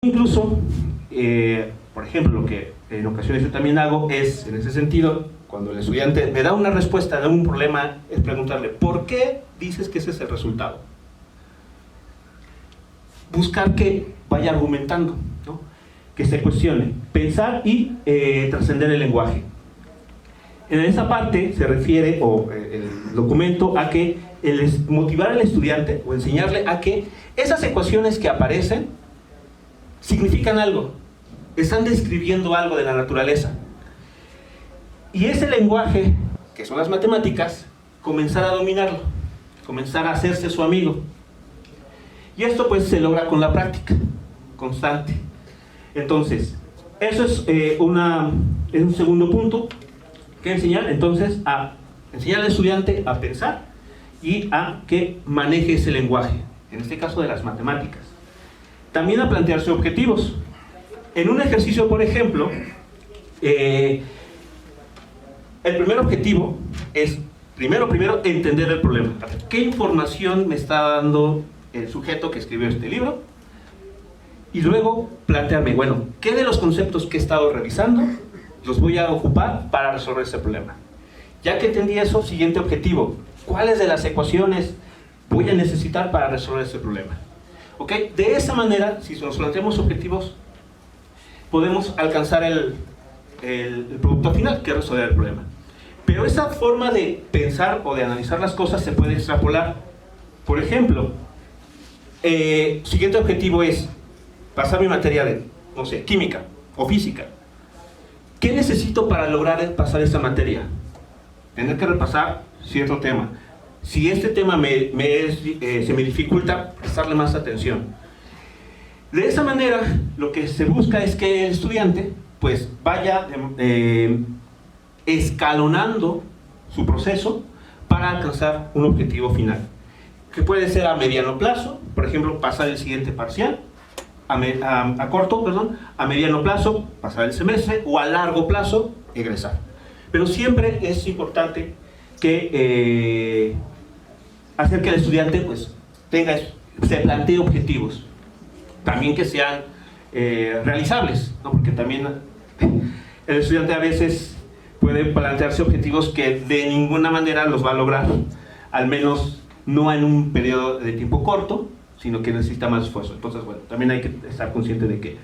Incluso, por ejemplo, lo que en ocasiones yo también hago es, en ese sentido, cuando el estudiante me da una respuesta de un problema, es preguntarle, ¿por qué dices que ese es el resultado? Buscar que vaya argumentando, ¿no? Que se cuestione, pensar y trascender el lenguaje. En esa parte se refiere, o el documento, a que motivar al estudiante o enseñarle a que esas ecuaciones que aparecen significan algo, están describiendo algo de la naturaleza. Y ese lenguaje, que son las matemáticas, comenzar a dominarlo, comenzar a hacerse su amigo. Y esto pues se logra con la práctica constante. Entonces, eso es un segundo punto que enseñar. Entonces, a enseñar al estudiante a pensar y a que maneje ese lenguaje, en este caso de las matemáticas. También a plantearse objetivos. En un ejercicio, por ejemplo, el primer objetivo es, primero, entender el problema. ¿Qué información me está dando el sujeto que escribió este libro? Y luego plantearme, bueno, ¿qué de los conceptos que he estado revisando los voy a ocupar para resolver ese problema? Ya que entendí eso, siguiente objetivo, ¿cuáles de las ecuaciones voy a necesitar para resolver ese problema? ¿Ok? De esa manera, si nos planteamos objetivos, podemos alcanzar el producto final, que es resolver el problema. Pero esa forma de pensar o de analizar las cosas se puede extrapolar. Por ejemplo, siguiente objetivo es pasar mi materia de, no sé, química o física. ¿Qué necesito para lograr pasar esa materia? Tener que repasar cierto tema. Si este tema se me dificulta, prestarle más atención. De esa manera, lo que se busca es que el estudiante pues vaya escalonando su proceso para alcanzar un objetivo final, que puede ser a mediano plazo, por ejemplo, pasar el siguiente parcial, a mediano plazo, pasar el semestre, o a largo plazo, egresar. Pero siempre es importante que hacer que el estudiante pues se plantee objetivos, también que sean realizables, ¿no? Porque también el estudiante a veces puede plantearse objetivos que de ninguna manera los va a lograr, al menos no en un periodo de tiempo corto, sino que necesita más esfuerzo. Entonces, bueno, también hay que estar consciente de que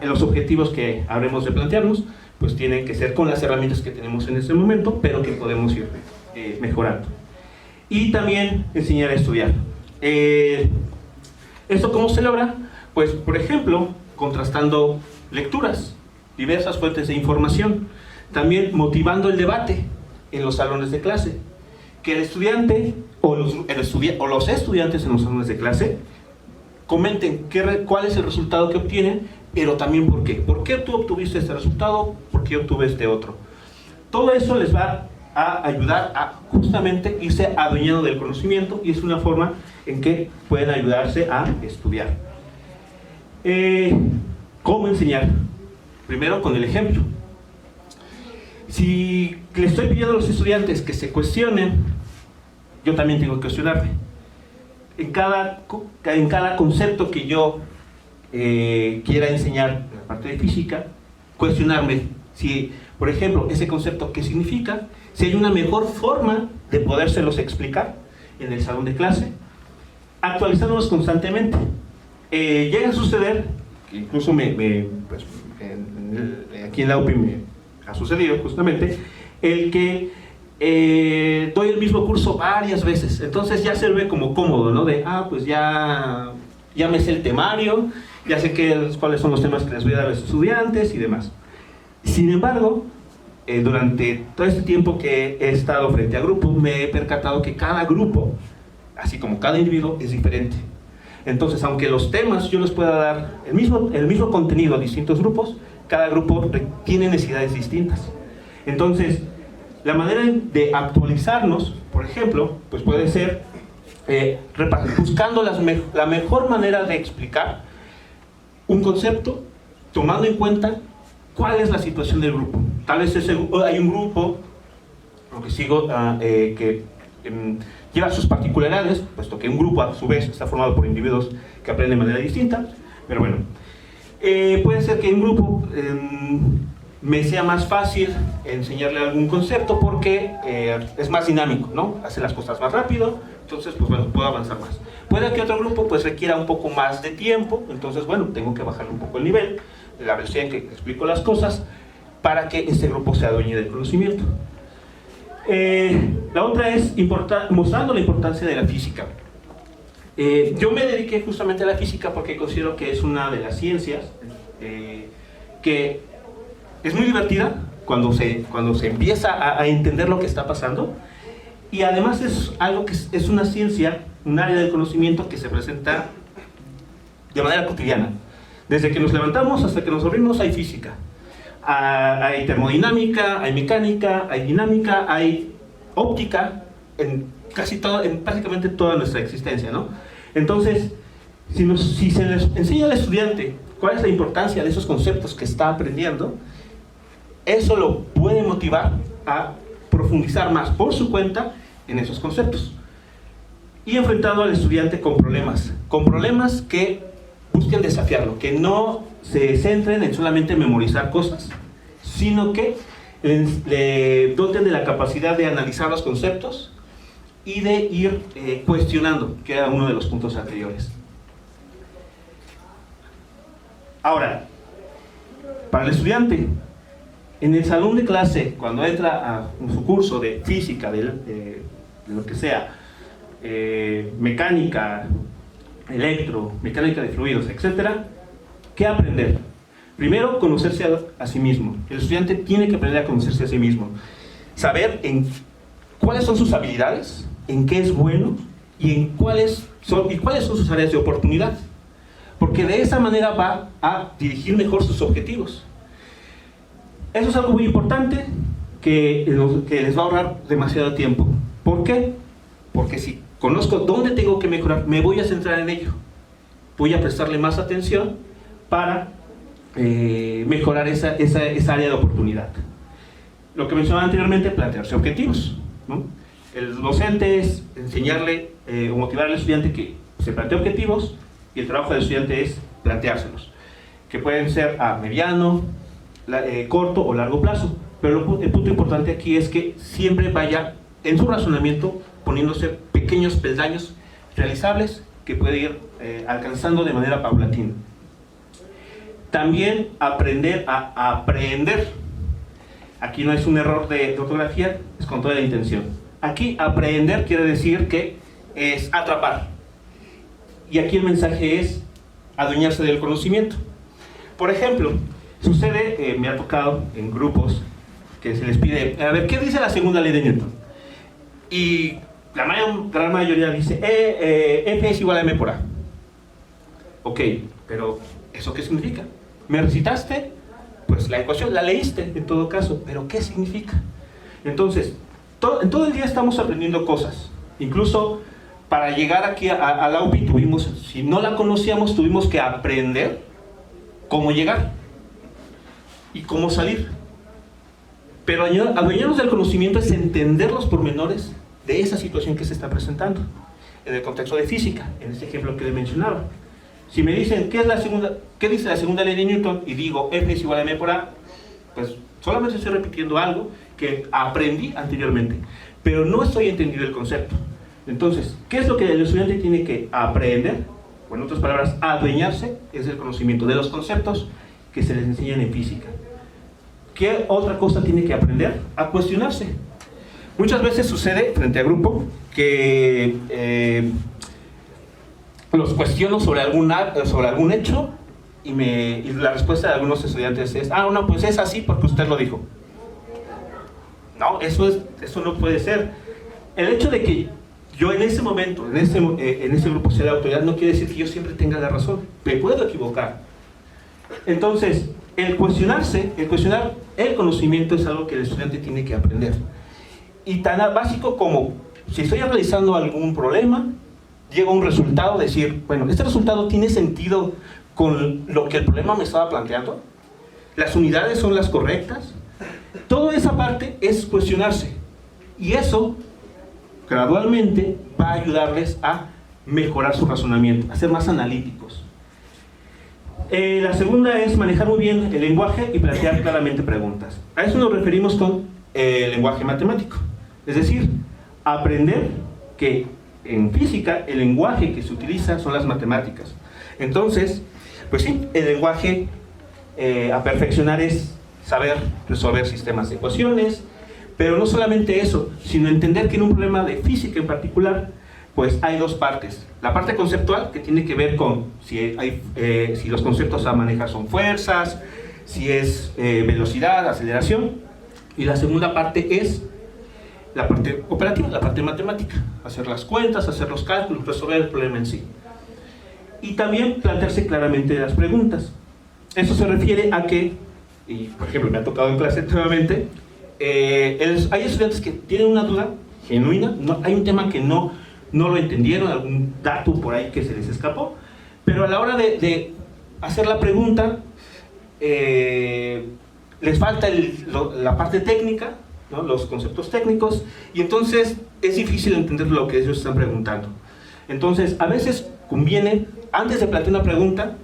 los objetivos que habremos de plantearnos pues tienen que ser con las herramientas que tenemos en este momento, pero que podemos ir mejorando. Y también enseñar a estudiar. ¿Esto cómo se logra? Pues, por ejemplo, contrastando lecturas, diversas fuentes de información. También motivando el debate en los salones de clase. Que el estudiante o los estudiantes en los salones de clase comenten cuál es el resultado que obtienen, pero también por qué. ¿Por qué tú obtuviste este resultado? ¿Por qué obtuve este otro? Todo eso les va a ayudar a justamente irse adueñando del conocimiento, y es una forma en que pueden ayudarse a estudiar. ¿Cómo enseñar? Primero con el ejemplo. Si le estoy pidiendo a los estudiantes que se cuestionen, yo también tengo que cuestionarme. En cada concepto que yo quiera enseñar en la parte de física, cuestionarme si, por ejemplo, ese concepto, ¿qué significa? Si hay una mejor forma de podérselos explicar en el salón de clase, actualizándolos constantemente. Llega a suceder, que incluso aquí en la UPI me ha sucedido justamente, el que doy el mismo curso varias veces, entonces ya se ve como cómodo, ¿no? Pues ya me sé el temario, ya sé cuáles son los temas que les voy a dar a los estudiantes y demás. Sin embargo, durante todo este tiempo que he estado frente a grupos, me he percatado que cada grupo, así como cada individuo, es diferente. Entonces, aunque los temas yo les pueda dar el mismo contenido a distintos grupos, cada grupo tiene necesidades distintas. Entonces, la manera de actualizarnos, por ejemplo, pues puede ser buscando la mejor manera de explicar un concepto, tomando en cuenta cuál es la situación del grupo. Tal vez hay un grupo, lo que sigo, que lleva sus particularidades, puesto que un grupo a su vez está formado por individuos que aprenden de manera distinta, pero bueno. Puede ser que en grupo me sea más fácil enseñarle algún concepto porque es más dinámico, ¿no? Hace las cosas más rápido, entonces pues bueno, puedo avanzar más. Puede que otro grupo pues requiera un poco más de tiempo, entonces bueno, tengo que bajar un poco el nivel, la velocidad en que explico las cosas, para que este grupo se adueñe del conocimiento. La otra es mostrando la importancia de la física. Yo me dediqué justamente a la física porque considero que es una de las ciencias que es muy divertida cuando se empieza a entender lo que está pasando, y además es algo que es una ciencia, un área del conocimiento que se presenta de manera cotidiana. Desde que nos levantamos hasta que nos dormimos hay física. Hay termodinámica, hay mecánica, hay dinámica, hay óptica en prácticamente toda nuestra existencia, ¿no? Entonces, si se les enseña al estudiante cuál es la importancia de esos conceptos que está aprendiendo, eso lo puede motivar a profundizar más por su cuenta en esos conceptos. Y enfrentado al estudiante con problemas que busquen desafiarlo, que no se centren en solamente memorizar cosas, sino que le doten de la capacidad de analizar los conceptos y de ir cuestionando, que era uno de los puntos anteriores. Ahora, para el estudiante, en el salón de clase, cuando entra a su curso de física, de lo que sea, mecánica, mecánica de fluidos, etc., ¿qué aprender? Primero, conocerse a sí mismo. El estudiante tiene que aprender a conocerse a sí mismo. Saber cuáles son sus habilidades, en qué es bueno y cuáles son sus áreas de oportunidad. Porque de esa manera va a dirigir mejor sus objetivos. Eso es algo muy importante que les va a ahorrar demasiado tiempo. ¿Por qué? Porque si conozco dónde tengo que mejorar, me voy a centrar en ello. Voy a prestarle más atención para mejorar esa área de oportunidad. Lo que mencionaba anteriormente, plantearse objetivos, ¿no? El docente es enseñarle o motivar al estudiante que se plantee objetivos, y el trabajo del estudiante es planteárselos, que pueden ser a mediano, corto o largo plazo. Pero el punto importante aquí es que siempre vaya en su razonamiento poniéndose pequeños peldaños realizables que puede ir alcanzando de manera paulatina. También aprender a aprender. Aquí no es un error de ortografía, es con toda la intención. Aquí aprender quiere decir que es atrapar. Y aquí el mensaje es adueñarse del conocimiento. Por ejemplo, sucede, me ha tocado en grupos que se les pide, a ver, ¿qué dice la segunda ley de Newton? Y la gran mayoría dice, F es igual a M por A. Ok, pero ¿eso qué significa? ¿Me recitaste? Pues la ecuación la leíste en todo caso, pero ¿qué significa? Entonces, en todo el día estamos aprendiendo cosas. Incluso para llegar aquí a la UPI si no la conocíamos, tuvimos que aprender cómo llegar y cómo salir. Pero adueñarnos del conocimiento es entender los pormenores de esa situación que se está presentando en el contexto de física, en este ejemplo que les mencionaba. Si me dicen, ¿qué dice la segunda ley de Newton? Y digo, F es igual a M por A, pues solamente estoy repitiendo algo que aprendí anteriormente, pero no estoy entendiendo el concepto. Entonces, ¿qué es lo que el estudiante tiene que aprender? O en otras palabras, adueñarse es el conocimiento de los conceptos que se les enseñan en física. ¿Qué otra cosa tiene que aprender? A cuestionarse. Muchas veces sucede frente a grupo que los cuestiono sobre algún hecho y la respuesta de algunos estudiantes es, no, pues es así porque usted lo dijo. No, eso no puede ser. El hecho de que yo en ese momento, en ese grupo sea la autoridad, no quiere decir que yo siempre tenga la razón. Me puedo equivocar. Entonces, el cuestionar el conocimiento es algo que el estudiante tiene que aprender. Y tan básico como, si estoy realizando algún problema, llega un resultado, decir, bueno, ¿este resultado tiene sentido con lo que el problema me estaba planteando? ¿Las unidades son las correctas? Toda esa parte es cuestionarse. Y eso, gradualmente, va a ayudarles a mejorar su razonamiento, a ser más analíticos. La segunda es manejar muy bien el lenguaje y plantear claramente preguntas. A eso nos referimos con el lenguaje matemático. Es decir, aprender que en física el lenguaje que se utiliza son las matemáticas. Entonces, pues sí, el lenguaje a perfeccionar es saber resolver sistemas de ecuaciones, pero no solamente eso, sino entender que en un problema de física en particular, pues hay dos partes. La parte conceptual, que tiene que ver con si los conceptos a manejar son fuerzas, si es velocidad, aceleración, y la segunda parte es la parte operativa, la parte matemática, hacer las cuentas, hacer los cálculos, resolver el problema en sí. Y también plantearse claramente las preguntas. Eso se refiere a que, y por ejemplo me ha tocado en clase nuevamente, hay estudiantes que tienen una duda genuina, hay un tema que no lo entendieron, algún dato por ahí que se les escapó, pero a la hora de hacer la pregunta, les falta la parte técnica, ¿no? Los conceptos técnicos, y entonces es difícil entender lo que ellos están preguntando. Entonces, a veces conviene, antes de plantear una pregunta,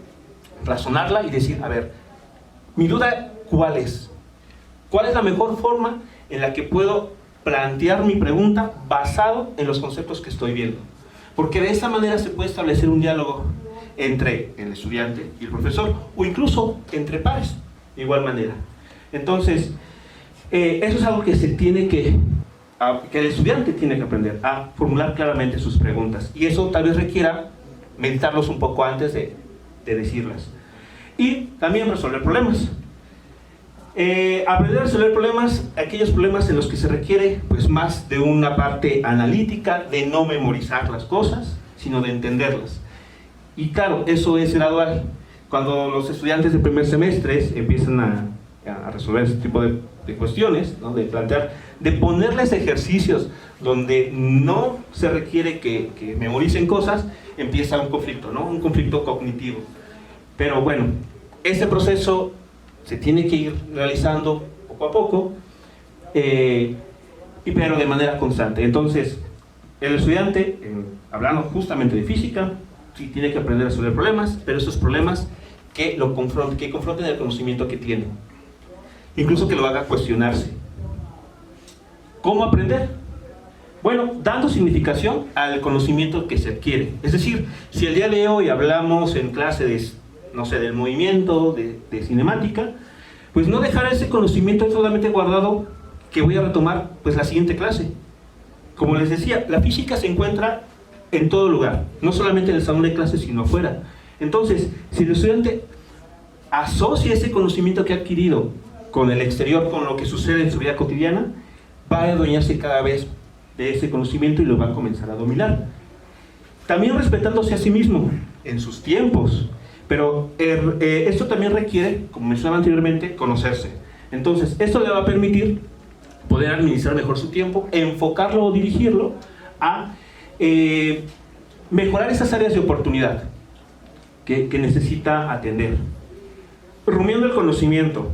razonarla y decir, a ver, mi duda, ¿cuál es? ¿Cuál es la mejor forma en la que puedo plantear mi pregunta basado en los conceptos que estoy viendo? Porque de esa manera se puede establecer un diálogo entre el estudiante y el profesor, o incluso entre pares, de igual manera. Entonces, eso es algo que que el estudiante tiene que aprender, a formular claramente sus preguntas. Y eso tal vez requiera meditarlos un poco antes de decirlas. Y también resolver problemas. Aprender a resolver problemas, aquellos problemas en los que se requiere pues más de una parte analítica, de no memorizar las cosas, sino de entenderlas. Y claro, eso es gradual. Cuando los estudiantes de primer semestre empiezan a resolver ese tipo de cuestiones, ¿no? De ponerles ejercicios donde no se requiere que memoricen cosas, empieza un conflicto, ¿no? Un conflicto cognitivo. Pero bueno, ese proceso se tiene que ir realizando poco a poco, pero de manera constante. Entonces, el estudiante, hablando justamente de física, sí tiene que aprender a resolver problemas, pero esos problemas que confronten el conocimiento que tiene. Incluso que lo haga cuestionarse. ¿Cómo aprender? Bueno, dando significación al conocimiento que se adquiere. Es decir, si el día de hoy hablamos en clase del movimiento, de cinemática, pues no dejar ese conocimiento solamente guardado que voy a retomar pues la siguiente clase. Como les decía, la física se encuentra en todo lugar, no solamente en el salón de clases, sino afuera. Entonces, si el estudiante asocia ese conocimiento que ha adquirido con el exterior, con lo que sucede en su vida cotidiana, va a adueñarse cada vez de ese conocimiento y lo va a comenzar a dominar. También respetándose a sí mismo en sus tiempos. Pero esto también requiere, como mencionaba anteriormente, conocerse. Entonces, esto le va a permitir poder administrar mejor su tiempo, enfocarlo o dirigirlo a mejorar esas áreas de oportunidad que necesita atender. Rumiando el conocimiento.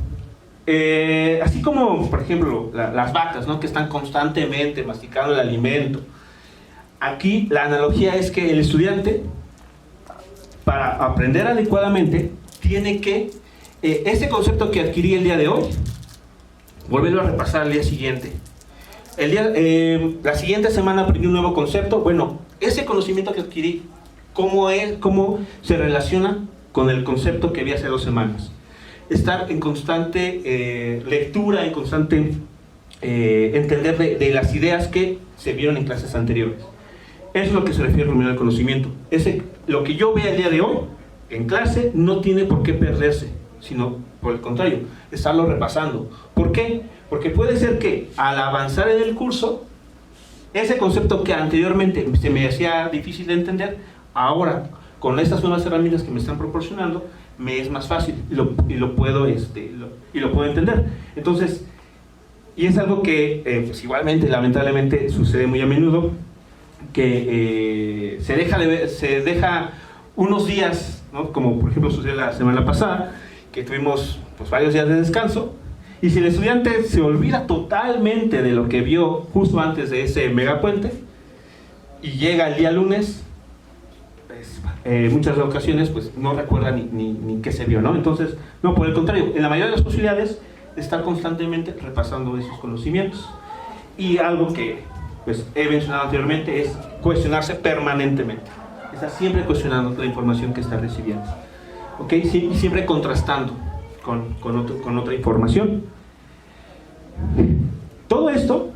Así como, por ejemplo, las vacas, ¿no? Que están constantemente masticando el alimento. Aquí la analogía es que el estudiante, para aprender adecuadamente, tiene que, ese concepto que adquirí el día de hoy, volverlo a repasar al día siguiente. La siguiente semana aprendí un nuevo concepto. Bueno, ese conocimiento que adquirí, ¿cómo se relaciona con el concepto que vi hace 2 semanas? Estar en constante lectura, en constante entender de las ideas que se vieron en clases anteriores. Eso es lo que se refiere a rumiar el conocimiento. Lo que yo vea el día de hoy en clase no tiene por qué perderse, sino por el contrario, estarlo repasando. ¿Por qué? Porque puede ser que al avanzar en el curso, ese concepto que anteriormente se me hacía difícil de entender, ahora con estas nuevas herramientas que me están proporcionando, me es más fácil y lo puedo entender. Entonces, y es algo que pues igualmente, lamentablemente, sucede muy a menudo, que se deja unos días, ¿no? Como por ejemplo sucedió la semana pasada, que tuvimos pues varios días de descanso, y si el estudiante se olvida totalmente de lo que vio justo antes de ese megapuente, y llega el día lunes, pues, muchas ocasiones pues, no recuerda ni qué se vio, ¿no? Entonces, no, por el contrario, en la mayoría de las posibilidades está constantemente repasando esos conocimientos. Y algo que pues, he mencionado anteriormente es cuestionarse permanentemente. Está siempre cuestionando la información que está recibiendo. ¿Ok? Y siempre contrastando con otra información. Todo esto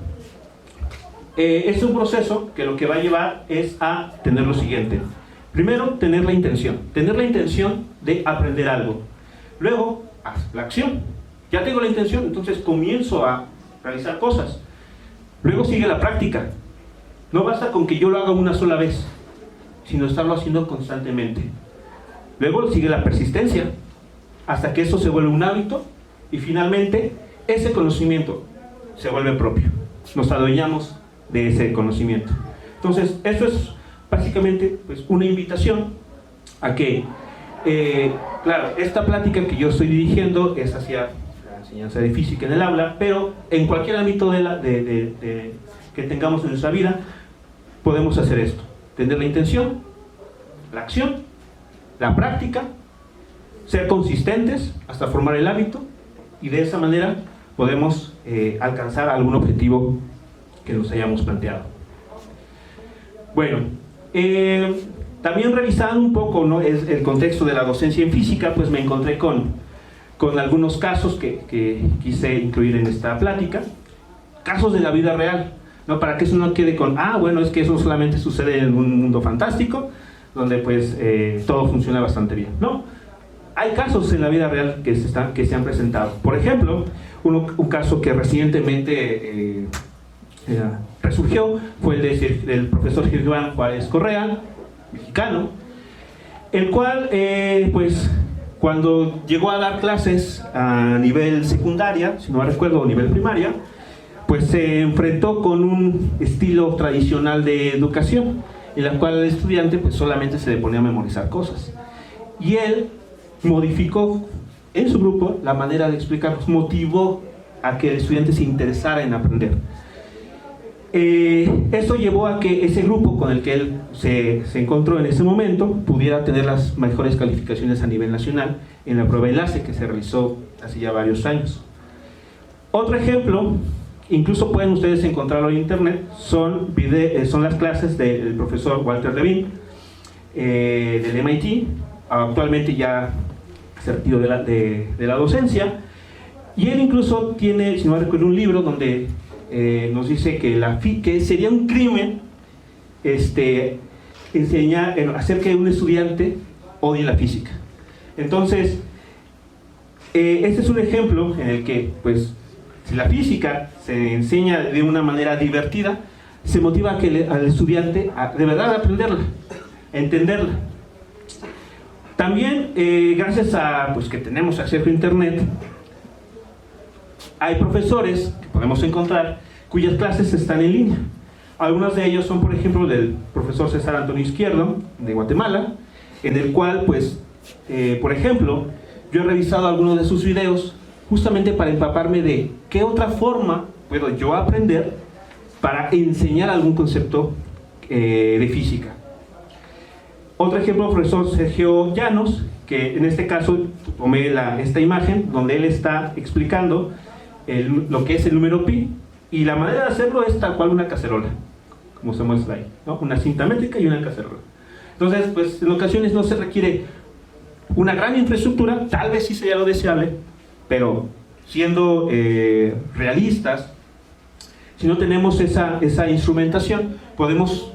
es un proceso que lo que va a llevar es a tener lo siguiente. Primero, tener la intención de aprender algo. Luego, haz la acción. Ya tengo la intención, entonces comienzo a realizar cosas. Luego sigue la práctica. No basta con que yo lo haga una sola vez, sino estarlo haciendo constantemente. Luego sigue la persistencia, hasta que eso se vuelve un hábito y finalmente ese conocimiento se vuelve propio. Nos adueñamos de ese conocimiento. Entonces, esto es básicamente pues, una invitación a que, claro, esta plática que yo estoy dirigiendo es hacia la enseñanza de física en el aula, pero en cualquier ámbito que tengamos en nuestra vida, podemos hacer esto. Tener la intención, la acción, la práctica, ser consistentes hasta formar el hábito y de esa manera podemos alcanzar algún objetivo que nos hayamos planteado. Bueno, también revisando un poco, ¿no?, es el contexto de la docencia en física, pues me encontré con algunos casos que quise incluir en esta plática, casos de la vida real, ¿no?, para que eso no quede con, bueno, es que eso solamente sucede en un mundo fantástico, donde pues todo funciona bastante bien. No, hay casos en la vida real que se han presentado. Por ejemplo, un caso que recientemente resurgió fue el del profesor Gilván Juárez Correa, mexicano, el cual pues cuando llegó a dar clases a nivel secundaria, si no me recuerdo, o nivel primaria, pues se enfrentó con un estilo tradicional de educación, en la cual el estudiante pues solamente se le ponía a memorizar cosas. Y él modificó en su grupo la manera de explicarlos, motivó a que el estudiante se interesara en aprender. Esto llevó a que ese grupo con el que él se encontró en ese momento pudiera tener las mejores calificaciones a nivel nacional en la prueba enlace que se realizó hace ya varios años. Otro ejemplo, incluso pueden ustedes encontrarlo en internet, son las clases del profesor Walter Levin del MIT, actualmente ya se retiró de la docencia, y él incluso tiene, si no recuerdo, un libro donde nos dice que sería un crimen hacer que un estudiante odie la física. Entonces, este es un ejemplo en el que, pues, si la física se enseña de una manera divertida, se motiva al estudiante a de verdad aprenderla, a entenderla. También, gracias a pues, que tenemos acceso a internet, hay profesores que podemos encontrar cuyas clases están en línea. Algunos de ellos son, por ejemplo, del profesor César Antonio Izquierdo, de Guatemala, en el cual, pues, por ejemplo, yo he revisado algunos de sus videos justamente para empaparme de qué otra forma puedo yo aprender para enseñar algún concepto de física. Otro ejemplo, el profesor Sergio Llanos, que en este caso tomé esta imagen donde él está explicando lo que es el número pi, y la manera de hacerlo es tal cual una cacerola, como se muestra ahí, ¿no? Una cinta métrica y una cacerola. Entonces, pues en ocasiones no se requiere una gran infraestructura, tal vez sí sería lo deseable, pero siendo realistas, si no tenemos esa instrumentación, podemos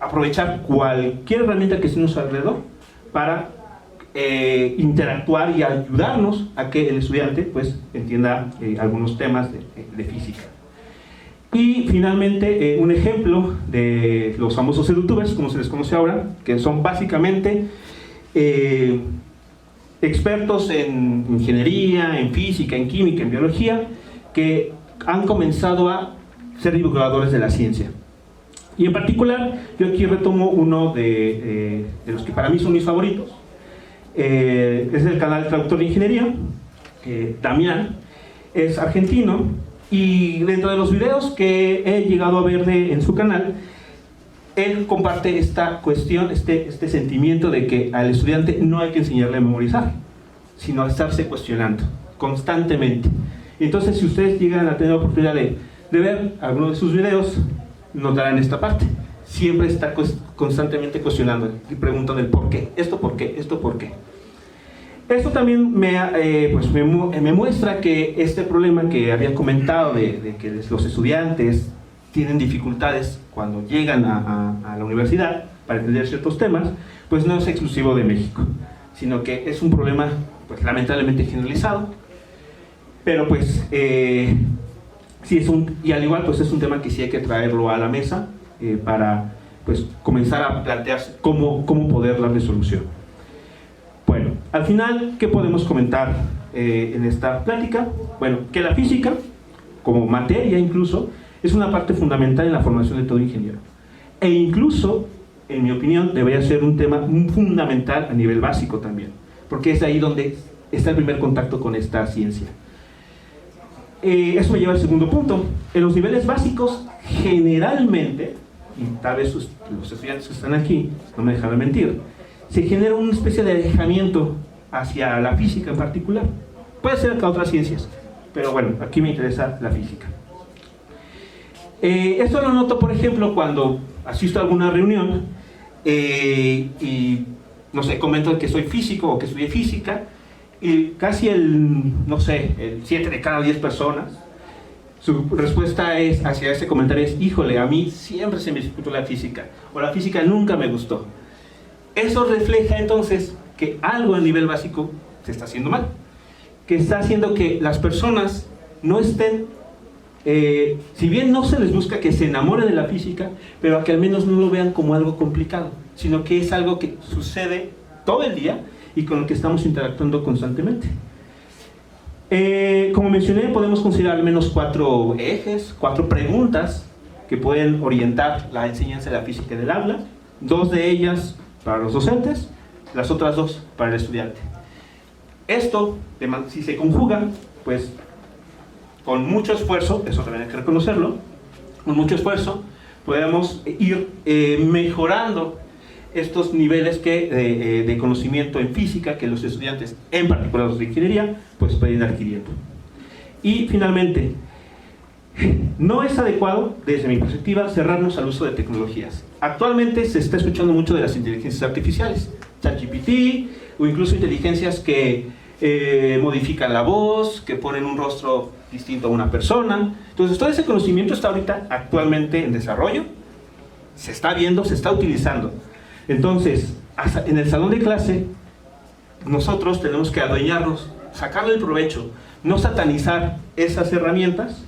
aprovechar cualquier herramienta que esté a nuestro alrededor para interactuar y ayudarnos a que el estudiante pues, entienda algunos temas de física. Y finalmente, un ejemplo de los famosos edutubers, como se les conoce ahora, que son básicamente expertos en ingeniería, en física, en química, en biología, que han comenzado a ser divulgadores de la ciencia. Y en particular, yo aquí retomo uno de los que para mí son mis favoritos. Es el canal Traductor de Ingeniería, Damián, es argentino, y dentro de los videos que he llegado a ver en su canal, él comparte esta cuestión, este sentimiento de que al estudiante no hay que enseñarle a memorizar, sino a estarse cuestionando constantemente. Entonces, si ustedes llegan a tener la oportunidad de ver alguno de sus videos, notarán esta parte. Siempre está constantemente cuestionando y preguntando el por qué, esto por qué, esto por qué. Esto también me muestra que este problema que había comentado de que los estudiantes tienen dificultades cuando llegan a la universidad para entender ciertos temas, pues no es exclusivo de México, sino que es un problema pues lamentablemente generalizado, pero pues sí y al igual pues es un tema que sí hay que traerlo a la mesa para pues comenzar a plantearse cómo poder darle solución. Bueno, al final, ¿qué podemos comentar en esta plática? Bueno, que la física, como materia incluso, es una parte fundamental en la formación de todo ingeniero. E incluso, en mi opinión, debería ser un tema fundamental a nivel básico también, porque es ahí donde está el primer contacto con esta ciencia. Eso me lleva al segundo punto. En los niveles básicos, generalmente, y tal vez los estudiantes que están aquí no me dejan de mentir, se genera una especie de alejamiento hacia la física en particular. Puede ser acá otras ciencias, pero bueno, aquí me interesa la física. Esto lo noto, por ejemplo, cuando asisto a alguna reunión y, no sé, comento que soy físico o que estudié física, y casi el 7 de cada 10 personas, su respuesta hacia ese comentario es: híjole, a mí siempre se me dificultó la física, o la física nunca me gustó. Eso refleja entonces que algo a nivel básico se está haciendo mal, que está haciendo que las personas no estén, si bien no se les busca que se enamoren de la física, pero a que al menos no lo vean como algo complicado, sino que es algo que sucede todo el día y con lo que estamos interactuando constantemente. Como mencioné, podemos considerar al menos 4 ejes, 4 preguntas que pueden orientar la enseñanza de la física en el aula. 2 de ellas para los docentes, las otras 2 para el estudiante. Esto, si se conjuga, pues con mucho esfuerzo, eso también hay que reconocerlo, con mucho esfuerzo podemos ir mejorando estos niveles de conocimiento en física que los estudiantes, en particular los de ingeniería, pues pueden ir adquiriendo. Y finalmente, no es adecuado, desde mi perspectiva, cerrarnos al uso de tecnologías. Actualmente se está escuchando mucho de las inteligencias artificiales, ChatGPT, o incluso inteligencias que modifican la voz, que ponen un rostro distinto a una persona. Entonces todo ese conocimiento está ahorita actualmente en desarrollo, se está viendo, se está utilizando. Entonces, en el salón de clase, nosotros tenemos que adueñarnos, sacarle el provecho, no satanizar esas herramientas,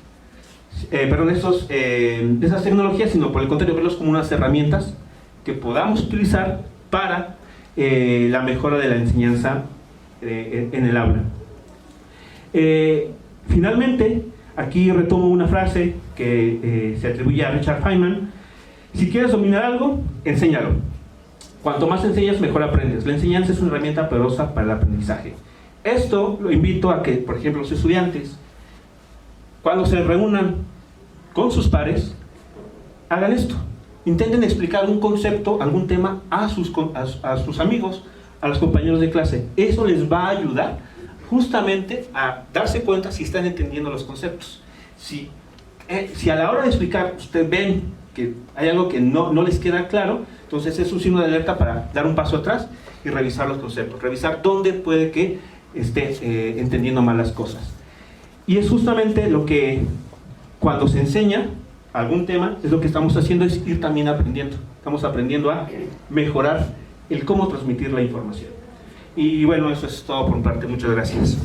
esas tecnologías, sino por el contrario, verlos como unas herramientas que podamos utilizar para la mejora de la enseñanza en el aula. Finalmente, aquí retomo una frase que se atribuye a Richard Feynman: si quieres dominar algo, enséñalo. Cuanto más enseñas, mejor aprendes. La enseñanza es una herramienta poderosa para el aprendizaje. Esto lo invito a que, por ejemplo, los estudiantes, cuando se reúnan con sus pares, hagan esto. Intenten explicar un concepto, algún tema a sus amigos, a los compañeros de clase. Eso les va a ayudar justamente a darse cuenta si están entendiendo los conceptos. Si a la hora de explicar ustedes ven que hay algo que no les queda claro, entonces es un signo de alerta para dar un paso atrás y revisar los conceptos, revisar dónde puede que esté entendiendo mal las cosas. Y es justamente lo que, cuando se enseña algún tema, es lo que estamos haciendo, es ir también aprendiendo. Estamos aprendiendo a mejorar el cómo transmitir la información. Y bueno, eso es todo por mi parte. Muchas gracias.